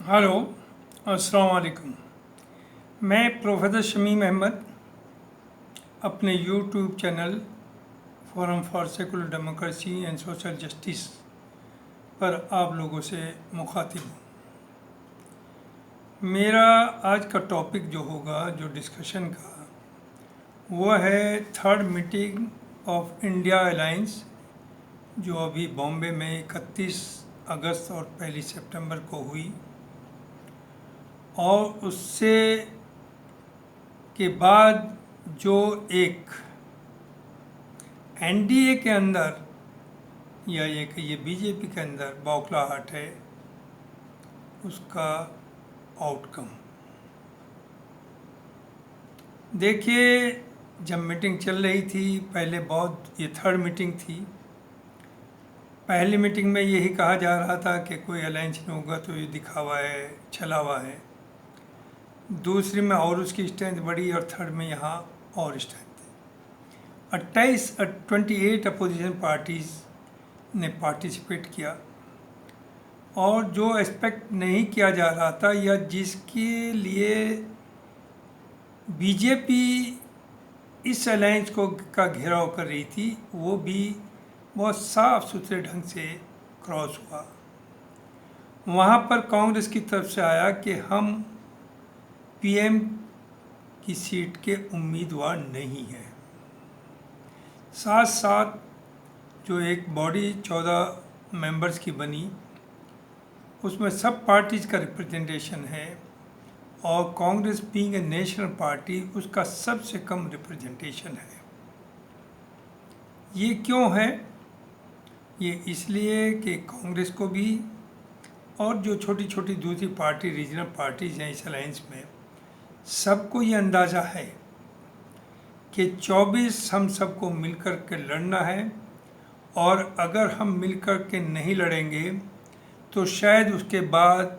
Hello, अस्सलाम वालेकुम। मैं प्रोफेसर शमीम अहमद अपने YouTube channel forum for secular democracy and social justice पर आप लोगों से मुखातिब हूँ। मेरा आज का टॉपिक जो होगा, जो डिस्कशन का, वो है third meeting of India alliance, जो अभी बॉम्बे में 31 अगस्त और 1 सितंबर को हुई, और उससे के बाद जो एक एनडीए के अंदर या ये कहिए बीजेपी के अंदर बौखलाहट है, उसका आउटकम देखिए। जब मीटिंग चल रही थी, पहले बहुत, ये थर्ड मीटिंग थी। पहली मीटिंग में यही कहा जा रहा था कि कोई अलायंस नहीं होगा तो ये दिखावा है, छलावा है। दूसरी में और उसकी स्ट्रेंथ बढ़ी, और थर्ड में यहाँ और स्ट्रेंथ। 28 अपोजिशन पार्टीज़ ने पार्टिसिपेट किया, और जो एक्सपेक्ट नहीं किया जा रहा था या जिसके लिए बीजेपी इस अलायंस को का घेराव कर रही थी, वो भी बहुत साफ सुथरे ढंग से क्रॉस हुआ। वहाँ पर कांग्रेस की तरफ से आया कि हम पीएम की सीट के उम्मीदवार नहीं हैं। साथ साथ जो एक बॉडी 14 मेंबर्स की बनी, उसमें सब पार्टीज़ का रिप्रेजेंटेशन है, और Congress being a national party उसका सबसे कम रिप्रेजेंटेशन है। ये क्यों है? ये इसलिए कि कांग्रेस को भी और जो छोटी छोटी दूसरी पार्टी, रीजनल पार्टीज़ हैं इस अलायंस में, सबको ये अंदाज़ा है कि 24 हम सबको मिलकर के लड़ना है, और अगर हम मिलकर के नहीं लड़ेंगे तो शायद उसके बाद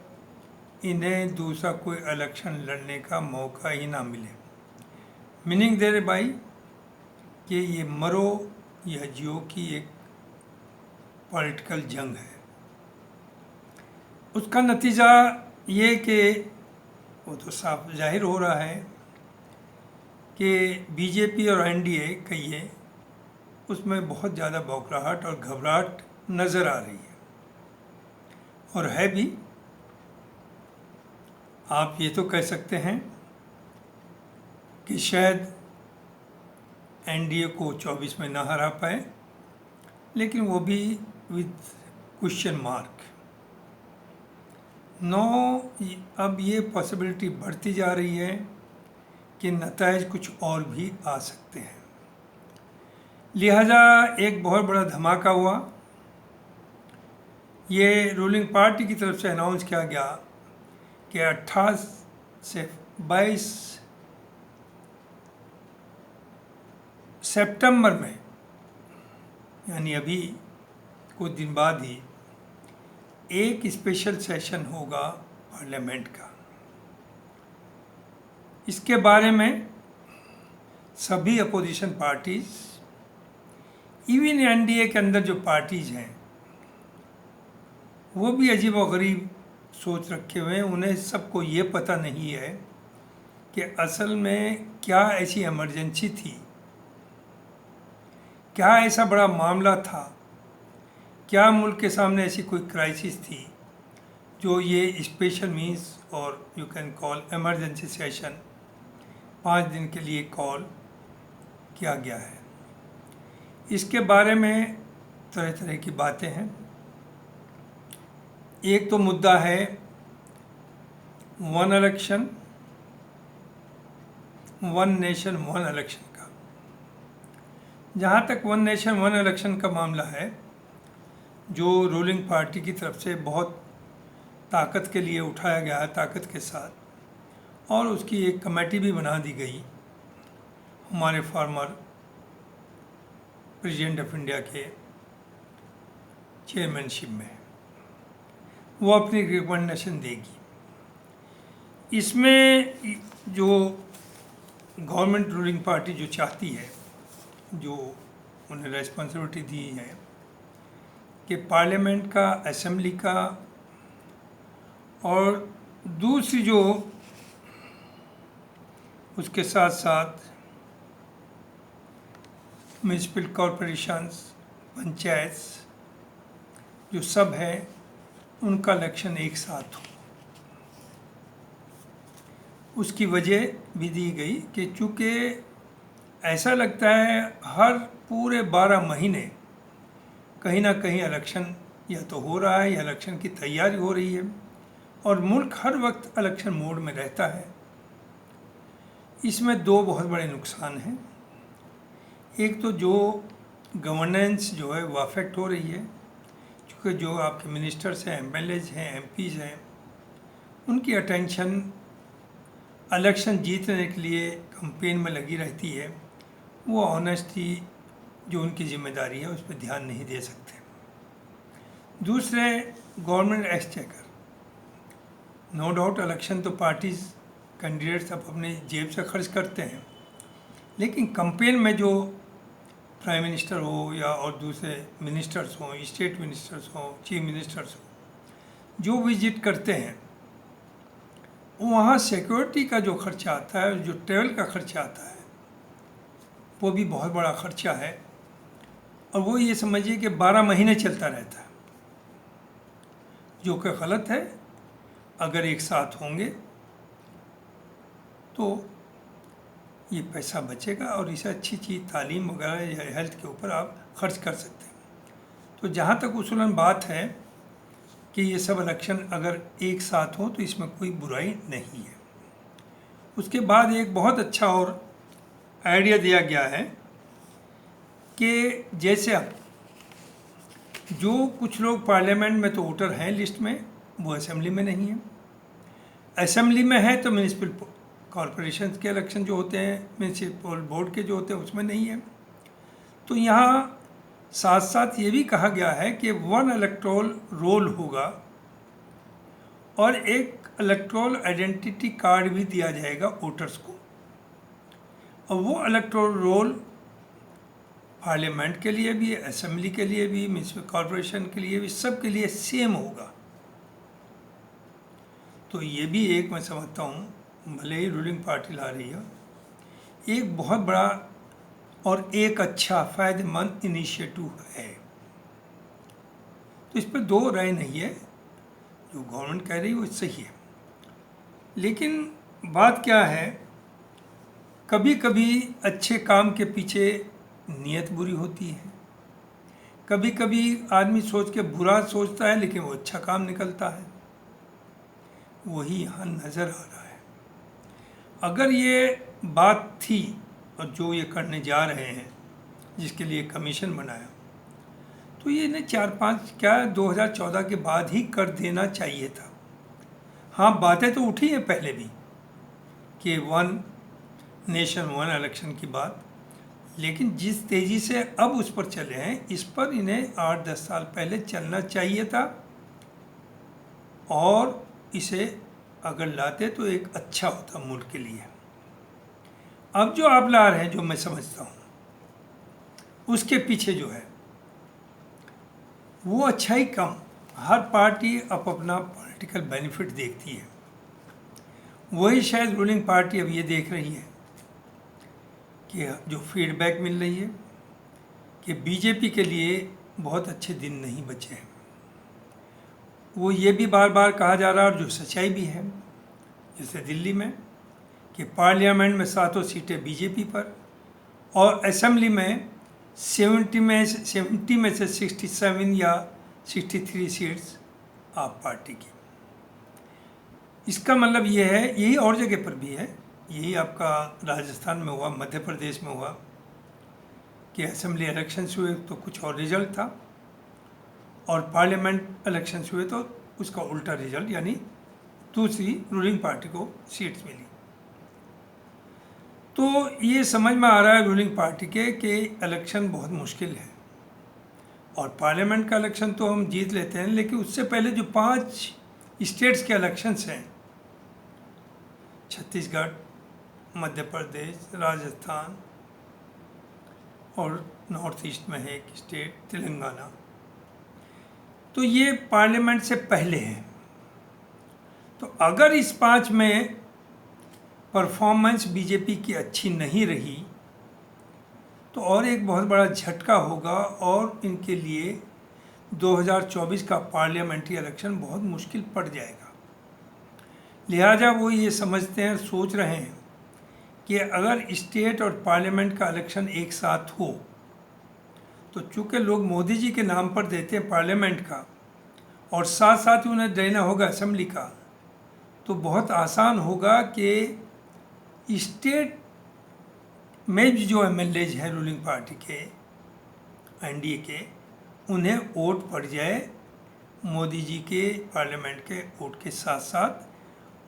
इन्हें दूसरा कोई इलेक्शन लड़ने का मौका ही ना मिले। मीनिंग दे रहे भाई कि ये मरो या जियो की एक पॉलिटिकल जंग है। उसका नतीजा ये कि वो तो साफ जाहिर हो रहा है कि बीजेपी और एनडीए कहिए, उसमें बहुत ज़्यादा बौखलाहट और घबराहट नज़र आ रही है, और है भी। आप ये तो कह सकते हैं कि शायद एनडीए को 24 में ना हरा पाए, लेकिन वो भी विद क्वेश्चन मार्क। अब ये पॉसिबिलिटी बढ़ती जा रही है कि नतायज कुछ और भी आ सकते हैं। लिहाजा एक बहुत बड़ा धमाका हुआ। ये रूलिंग पार्टी की तरफ से अनाउंस किया गया कि 18 से 22 सितंबर में, यानी अभी कुछ दिन बाद ही, एक स्पेशल सेशन होगा पार्लियामेंट का। इसके बारे में सभी अपोजिशन पार्टीज़, इवन एनडीए के अंदर जो पार्टीज़ हैं, वो भी अजीब व गरीब सोच रखे हुए हैं। उन्हें सबको ये पता नहीं है कि असल में क्या ऐसी इमरजेंसी थी, क्या ऐसा बड़ा मामला था, क्या मुल्क के सामने ऐसी कोई क्राइसिस थी जो ये स्पेशल मीन्स और you can call emergency session 5 दिन के लिए कॉल किया गया है। इसके बारे में तरह तरह की बातें हैं। एक तो मुद्दा है one election, one nation one election का। जहाँ तक वन नेशन वन इलेक्शन का मामला है, जो रूलिंग पार्टी की तरफ से बहुत ताकत के लिए उठाया गया है, ताकत के साथ, और उसकी एक कमेटी भी बना दी गई हमारे फॉर्मर प्रेसिडेंट ऑफ इंडिया के चेयरमैनशिप में। वो अपनी रिकमेंडेशन देगी। इसमें जो गवर्नमेंट रूलिंग पार्टी जो चाहती है, जो उन्हें रेस्पॉन्सिबिलिटी दी है कि पार्लियामेंट का, असेंबली का और दूसरी जो उसके साथ साथ म्यूनिसिपल कॉरपोरेशंस, पंचायत जो सब है उनका इलेक्शन एक साथ हो। उसकी वजह भी दी गई कि चूँकि ऐसा लगता है हर पूरे 12 महीने कहीं ना कहीं इलेक्शन या तो हो रहा है या इलेक्शन की तैयारी हो रही है और मुल्क हर वक्त इलेक्शन मोड में रहता है। इसमें दो बहुत बड़े नुकसान हैं। एक तो जो गवर्नेंस जो है वो अफेक्ट हो रही है, क्योंकि जो आपके मिनिस्टर्स हैं, एमएलएज हैं, एमपीज हैं, उनकी अटेंशन इलेक्शन जीतने के लिए कैंपेन में लगी रहती है। वो ऑनेस्टी जो उनकी जिम्मेदारी है उस पर ध्यान नहीं दे सकते। दूसरे, government exchequer, no doubt election तो पार्टीज कैंडिडेट्स अब अपने जेब से खर्च करते हैं, लेकिन कैंपेन में जो प्राइम मिनिस्टर हो या और दूसरे मिनिस्टर्स हों, स्टेट मिनिस्टर्स हों, चीफ मिनिस्टर्स हों, जो विजिट करते हैं वहाँ सिक्योरिटी का जो खर्चा आता है, जो ट्रैवल का खर्चा आता है, वो भी बहुत बड़ा खर्चा है। और वो ये समझिए कि 12 महीने चलता रहता है, जो कि गलत है। अगर एक साथ होंगे तो ये पैसा बचेगा और इसे अच्छी चीज़ तालीम वगैरह या हेल्थ के ऊपर आप खर्च कर सकते हैं। तो जहाँ तक उसूलन बात है कि ये सब इलेक्शन अगर एक साथ हों तो इसमें कोई बुराई नहीं है। उसके बाद एक बहुत अच्छा और आइडिया दिया गया है कि जैसे अब जो कुछ लोग पार्लियामेंट में तो वोटर हैं लिस्ट में, वो असेंबली में नहीं है। असेंबली में है तो म्यूनिसिपल कॉरपोरेशन के इलेक्शन जो होते हैं, म्यूनिसिपल बोर्ड के जो होते हैं, उसमें नहीं है। तो यहाँ साथ साथ ये भी कहा गया है कि 1 इलेक्टोरल रोल होगा और एक इलेक्टोरल आइडेंटिटी कार्ड भी दिया जाएगा वोटर्स को। और वो इलेक्टोरल रोल पार्लियामेंट के लिए भी, असेंबली के लिए भी, म्यूनिसिपल कॉरपोरेशन के लिए भी, सब के लिए सेम होगा। तो ये भी एक मैं समझता हूँ, भले ही रूलिंग पार्टी ला रही है, एक बहुत बड़ा और एक अच्छा फ़ायदेमंद इनिशिएटिव है। तो इस पर दो राय नहीं है, जो गवर्नमेंट कह रही है वो सही है। लेकिन बात क्या है, कभी कभी अच्छे काम के पीछे नीयत बुरी होती है। कभी कभी आदमी सोच के बुरा सोचता है लेकिन वो अच्छा काम निकलता है। वही यहाँ नज़र आ रहा है। अगर ये बात थी और जो ये करने जा रहे हैं, जिसके लिए कमीशन बनाया, तो ये ने 4-5 क्या 2014 के बाद ही कर देना चाहिए था। हाँ, बातें तो उठी हैं पहले भी कि 1 नेशन 1 इलेक्शन की बात, लेकिन जिस तेज़ी से अब उस पर चले हैं, इस पर इन्हें 8-10 साल पहले चलना चाहिए था। और इसे अगर लाते तो एक अच्छा होता मुल्क के लिए। अब जो आप ला रहे हैं, जो मैं समझता हूँ, उसके पीछे जो है वो अच्छा ही कम। हर पार्टी अपना पॉलिटिकल बेनिफिट देखती है। वही शायद रूलिंग पार्टी अब ये देख रही है कि जो फीडबैक मिल रही है कि बीजेपी के लिए बहुत अच्छे दिन नहीं बचे हैं। वो ये भी बार बार कहा जा रहा है, और जो सच्चाई भी है, जैसे दिल्ली में कि पार्लियामेंट में 7 सीटें बीजेपी पर और असेंबली में 70 में से 67 या 63 सीट्स आप पार्टी की। इसका मतलब ये है, यही और जगह पर भी है, यही आपका राजस्थान में हुआ, मध्य प्रदेश में हुआ कि असेंबली इलेक्शंस हुए तो कुछ और रिजल्ट था और पार्लियामेंट इलेक्शंस हुए तो उसका उल्टा रिजल्ट, यानी दूसरी रूलिंग पार्टी को सीट्स मिली। तो ये समझ में आ रहा है रूलिंग पार्टी के कि इलेक्शन बहुत मुश्किल है। और पार्लियामेंट का इलेक्शन तो हम जीत लेते हैं, लेकिन उससे पहले जो 5 स्टेट्स के इलेक्शंस हैं, छत्तीसगढ़, मध्य प्रदेश, राजस्थान और नॉर्थ ईस्ट में है एक स्टेट तेलंगाना, तो ये पार्लियामेंट से पहले है। तो अगर इस 5 में परफॉर्मेंस बीजेपी की अच्छी नहीं रही तो और एक बहुत बड़ा झटका होगा और इनके लिए 2024 का पार्लियामेंट्री इलेक्शन बहुत मुश्किल पड़ जाएगा। लिहाजा वो ये समझते हैं, सोच रहे हैं कि अगर स्टेट और पार्लियामेंट का इलेक्शन एक साथ हो तो चूँकि लोग मोदी जी के नाम पर देते हैं पार्लियामेंट का और साथ साथ उन्हें देना होगा असेंबली का, तो बहुत आसान होगा कि स्टेट में भी जो एमएलएज हैं रूलिंग पार्टी के, एनडीए के, उन्हें वोट पड़ जाए मोदी जी के पार्लियामेंट के वोट के साथ साथ,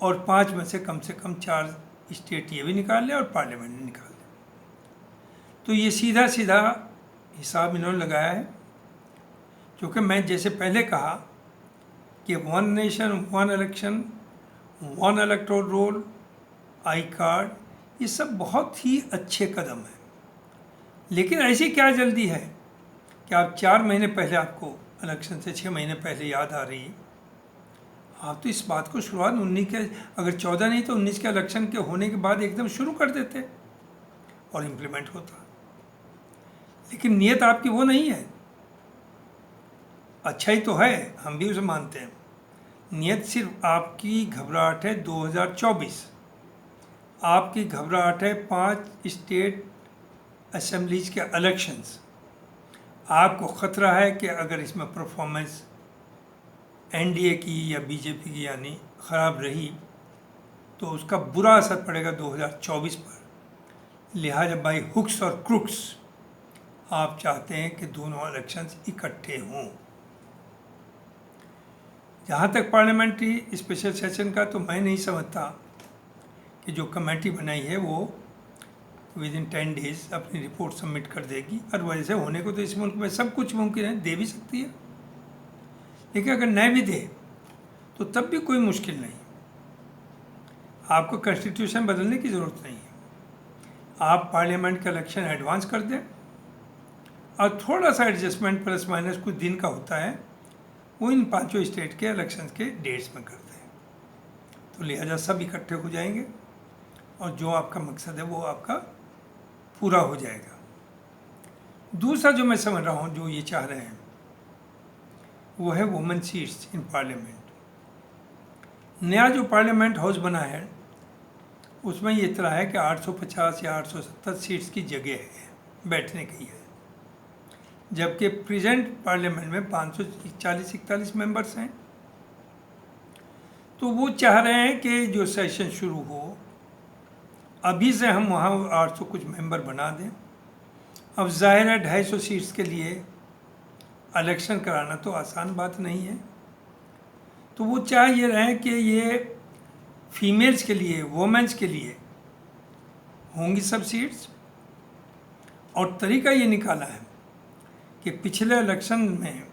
और 5 में से कम 4 स्टेट ये भी निकाल ले और पार्लियामेंट निकाल ले। तो ये सीधा सीधा हिसाब इन्होंने लगाया है, क्योंकि मैं जैसे पहले कहा कि 1 nation 1 election, 1 electoral roll, I card, ये सब बहुत ही अच्छे कदम हैं। लेकिन ऐसी क्या जल्दी है कि आप 4 महीने पहले, आपको इलेक्शन से 6 महीने पहले याद आ रही है, आप तो इस बात को शुरुआत 19 के, अगर 14 नहीं तो 19 के इलेक्शन के होने के बाद एकदम शुरू कर देते और इम्प्लीमेंट होता। लेकिन नीयत आपकी वो नहीं है। अच्छा ही तो है, हम भी उसे मानते हैं। नीयत सिर्फ आपकी घबराहट है 2024, आपकी घबराहट है 5 स्टेट असेंबलीज के इलेक्शंस। आपको ख़तरा है कि अगर इसमें परफॉर्मेंस एनडीए की या बीजेपी की यानी ख़राब रही तो उसका बुरा असर पड़ेगा 2024 पर। लिहाजा बाई हुक्स और क्रुक्स आप चाहते हैं कि दोनों इलेक्शंस इकट्ठे हों। जहाँ तक पार्लियामेंट्री स्पेशल सेशन का, तो मैं नहीं समझता कि जो कमेटी बनाई है वो विद इन 10 डेज अपनी रिपोर्ट सबमिट कर देगी। और वैसे होने को तो इस मुल्क में सब कुछ मुमकिन है, दे भी सकती है, लेकिन अगर नहीं भी दे तो तब भी कोई मुश्किल नहीं। आपको कॉन्स्टिट्यूशन बदलने की ज़रूरत नहीं है। आप पार्लियामेंट का इलेक्शन एडवांस कर दें और थोड़ा सा एडजस्टमेंट प्लस माइनस कुछ दिन का होता है, वो इन 5 स्टेट के इलेक्शन के डेट्स में करते हैं। तो लिहाजा सब इकट्ठे हो जाएंगे और जो आपका मकसद है वो आपका पूरा हो जाएगा। दूसरा जो मैं समझ रहा हूँ जो ये चाह रहे हैं वो है वुमेन सीट्स इन पार्लियामेंट। नया जो पार्लियामेंट हाउस बना है उसमें ये इतना है कि 850 या 870 सीट्स की जगह है बैठने की है, जबकि प्रेजेंट पार्लियामेंट में 540-41 मेंबर्स हैं। तो वो चाह रहे हैं कि जो सेशन शुरू हो अभी से हम वहाँ 800 कुछ मेंबर बना दें। अब जाहिर है 250 सीट्स के लिए इलेक्शन कराना तो आसान बात नहीं है, तो वो चाह ये रहे हैं कि ये फीमेल्स के लिए, वोमेंस के लिए होंगी सब सीट्स। और तरीका ये निकाला है कि पिछले इलेक्शन में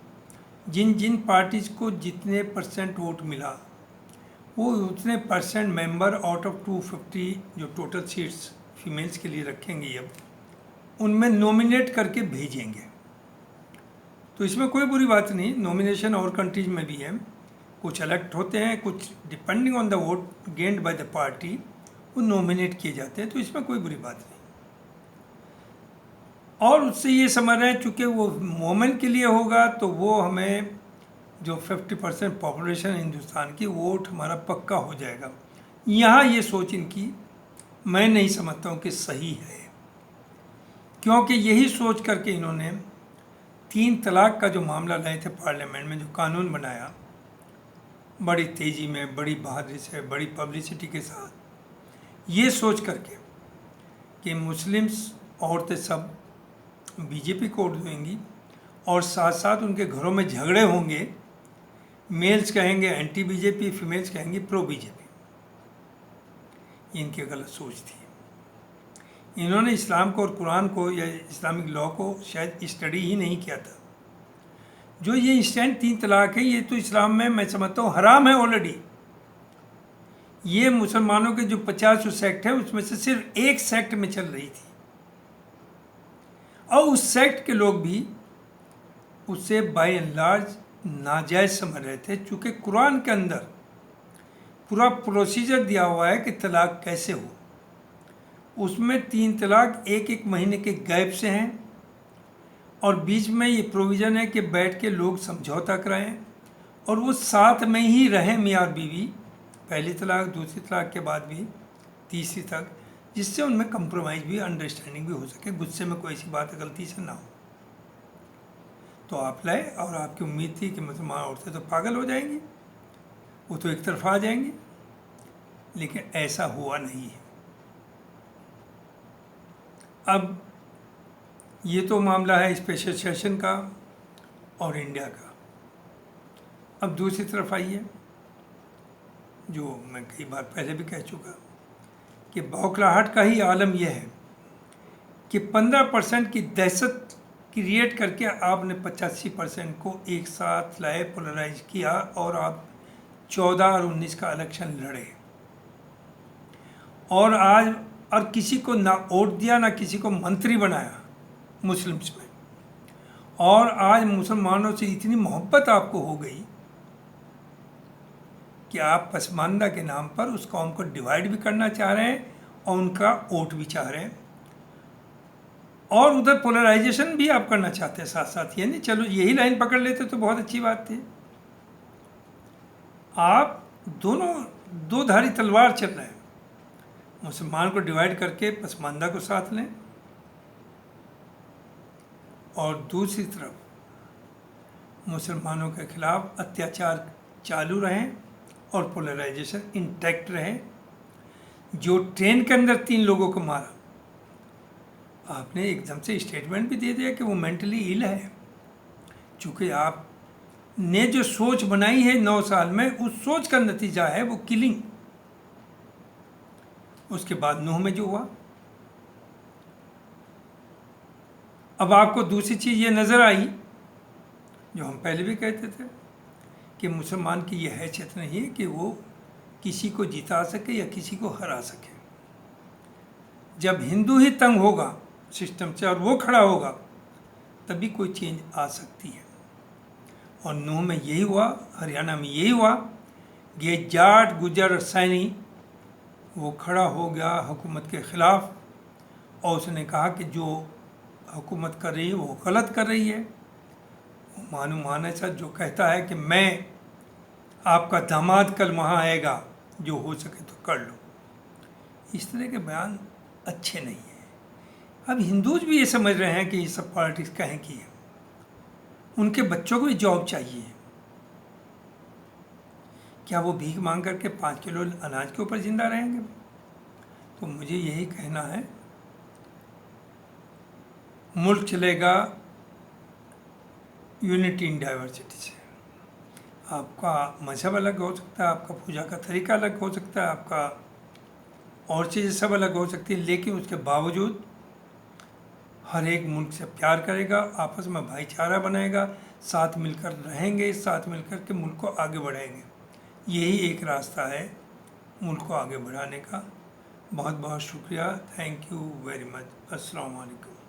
जिन जिन पार्टीज़ को जितने % वोट मिला वो उतने % मेंबर आउट ऑफ 250 जो टोटल सीट्स फीमेल्स के लिए रखेंगे अब, उनमें नॉमिनेट करके भेजेंगे। तो इसमें कोई बुरी बात नहीं, नॉमिनेशन और कंट्रीज में भी है, कुछ इलेक्ट होते हैं, कुछ depending on the vote gained by the party वो नॉमिनेट किए जाते हैं, तो इसमें कोई बुरी बात नहीं। और उससे ये समझ रहे हैं चूँकि वो वोमेन के लिए होगा तो वो हमें जो 50% पॉपुलेशन हिंदुस्तान की वोट हमारा पक्का हो जाएगा। यहाँ ये सोच इनकी मैं नहीं समझता हूँ कि सही है, क्योंकि यही सोच करके इन्होंने 3 तलाक का जो मामला लाए थे पार्लियामेंट में, जो कानून बनाया बड़ी तेज़ी में, बड़ी बहादुरी से, बड़ी पब्लिसिटी के साथ, ये सोच करके कि मुस्लिम्स औरतें सब बीजेपी को वोट देंगी और साथ साथ उनके घरों में झगड़े होंगे, मेल्स कहेंगे एंटी बीजेपी, फीमेल्स कहेंगी प्रो बीजेपी। इनकी गलत सोच थी। इन्होंने इस्लाम को और कुरान को या इस्लामिक लॉ को शायद स्टडी ही नहीं किया था। जो ये इंस्टेंट 3 तलाक है ये तो इस्लाम में मैं समझता हूँ हराम है ऑलरेडी। ये मुसलमानों के जो 50 सेक्ट है उसमें से सिर्फ एक सेक्ट में चल रही थी और उस सेक्ट के लोग भी उसे बाय एंड लार्ज नाजायज़ समझ रहे थे, चूँकि कुरान के अंदर पूरा प्रोसीजर दिया हुआ है कि तलाक कैसे हो। उसमें 3 तलाक एक एक महीने के गैप से हैं और बीच में ये प्रोविज़न है कि बैठ के लोग समझौता कराएं और वो साथ में ही रहें मियाँ और बीवी, पहली तलाक दूसरी तलाक के बाद भी तीसरी तक, जिससे उनमें कंप्रोमाइज़ भी अंडरस्टैंडिंग भी हो सके, गुस्से में कोई ऐसी बात गलती से ना हो। तो आप लाए और आपकी उम्मीद थी कि मुसलमान औरतें तो पागल हो जाएंगी, वो तो एक तरफा आ जाएंगी, लेकिन ऐसा हुआ नहीं है। अब ये तो मामला है स्पेशल सेशन का और इंडिया का। अब दूसरी तरफ आइए, जो मैं कई बार पहले भी कह चुका कि बौखलाहट का ही आलम यह है कि 15% की दहशत क्रिएट करके आपने 85% को एक साथ लाए, पोलराइज किया और आप 14 और 19 का इलेक्शन लड़े और आज और किसी को ना वोट दिया ना किसी को मंत्री बनाया मुस्लिम्स में, और आज मुसलमानों से इतनी मोहब्बत आपको हो गई कि आप पसमानदा के नाम पर उस कौम को डिवाइड भी करना चाह रहे हैं और उनका वोट भी चाह रहे हैं, और उधर पोलराइजेशन भी आप करना चाहते हैं साथ साथ। ये नहीं चलो यही लाइन पकड़ लेते तो बहुत अच्छी बात थी। आप दोनों दो धारी तलवार चल रहे हैं, मुसलमान को डिवाइड करके पसमानदा को साथ लें और दूसरी तरफ मुसलमानों के खिलाफ अत्याचार चालू रहें और पोलराइजेशन इंटैक्ट रहे। जो ट्रेन के अंदर 3 लोगों को मारा, आपने एकदम से स्टेटमेंट भी दे दिया कि वो मेंटली इल है, चूँकि आपने जो सोच बनाई है 9 साल में, उस सोच का नतीजा है वो किलिंग। उसके बाद नूह में जो हुआ, अब आपको दूसरी चीज़ ये नज़र आई जो हम पहले भी कहते थे कि मुसलमान की यह हैसियत नहीं है कि वो किसी को जिता सके या किसी को हरा सके। जब हिंदू ही तंग होगा सिस्टम से और वो खड़ा होगा तभी कोई चेंज आ सकती है। और नूह में यही हुआ, हरियाणा में यही हुआ। ये जाट गुजर सैनी वो खड़ा हो गया हुकूमत के ख़िलाफ़ और उसने कहा कि जो हुकूमत कर रही है वो गलत कर रही है। वो मानो ऐसा जो कहता है कि मैं आपका दामाद कल वहाँ आएगा, जो हो सके तो कर लो। इस तरह के बयान अच्छे नहीं हैं। अब हिंदूज भी ये समझ रहे हैं कि ये सब पॉलिटिक्स कहें की है, उनके बच्चों को भी जॉब चाहिए। क्या वो भीख मांग करके 5 किलो अनाज के ऊपर जिंदा रहेंगे? तो मुझे यही कहना है, मुल्क चलेगा यूनिटी इन डाइवर्सिटी से। आपका मज़हब अलग हो सकता है, आपका पूजा का तरीका अलग हो सकता है, आपका और चीज़ें सब अलग हो सकती है, लेकिन उसके बावजूद हर एक मुल्क से प्यार करेगा, आपस में भाईचारा बनाएगा, साथ मिलकर रहेंगे, साथ मिलकर के मुल्क को आगे बढ़ाएंगे। यही एक रास्ता है मुल्क को आगे बढ़ाने का। बहुत बहुत शुक्रिया। Thank you very much. अस्सलाम वालेकुम।